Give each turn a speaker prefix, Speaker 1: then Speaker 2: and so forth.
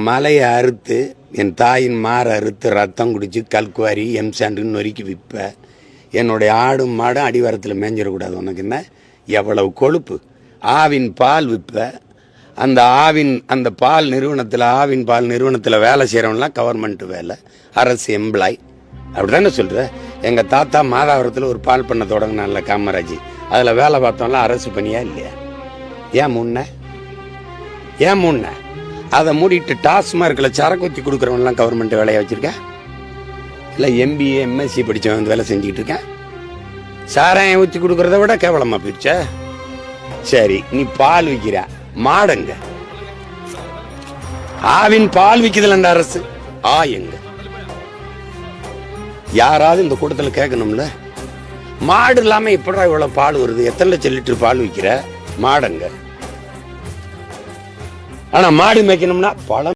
Speaker 1: மலையை அறுத்து என் தாயின் மாற அறுத்து ரத்தம் குடிச்சு கல்குவாரி எம்சாண்டுன்னு நொறுக்கி விற்ப. என்னுடைய ஆடும் மாடும் அடிவாரத்தில் மேஞ்சிடக்கூடாது. உனக்கு என்ன எவ்வளவு கொழுப்பு? ஆவின் பால் விற்ப. அந்த பால் நிறுவனத்தில் ஆவின் பால் நிறுவனத்தில் வேலை செய்கிறவங்களாம் கவர்மெண்ட் வேலை, அரசு எம்ப்ளாய். அப்படி தானே சொல்கிற? எங்கள் தாத்தா மாதாவரத்தில் ஒரு பால் பண்ண தொடங்கினால காமராஜ், அதில் வேலை பார்த்தோம்லாம் அரசு பணியா இல்லையா? ஏன் முன்ன அதை மூடிட்டு டாஸ்மார்க்கில் சரக்கு ஊற்றி கொடுக்குறவங்கலாம் கவர்மெண்ட் வேலையை வச்சுருக்க? இல்லை எம்பிஏ எம்எஸ்சி படித்தவன் வந்து வேலை செஞ்சுக்கிட்டு இருக்கேன். சாராயம் ஊற்றி கொடுக்குறத விட கேவலமாக போயிடுச்சா? சரி, நீ பால் விற்கிற, மாடுங்க. ஆவின் பால் விற்குதுல அரசு, எங்க? யாராவது இந்த கூட்டத்தில் கேட்கணும்ல, மாடு இல்லாமல் எப்படா இவ்வளோ பால் வருது? எத்தனை லட்சம் லிட்டர் பால் விற்கிற? மாடுங்க. ஆனால் மாடு மேய்க்கணும்னா பழம்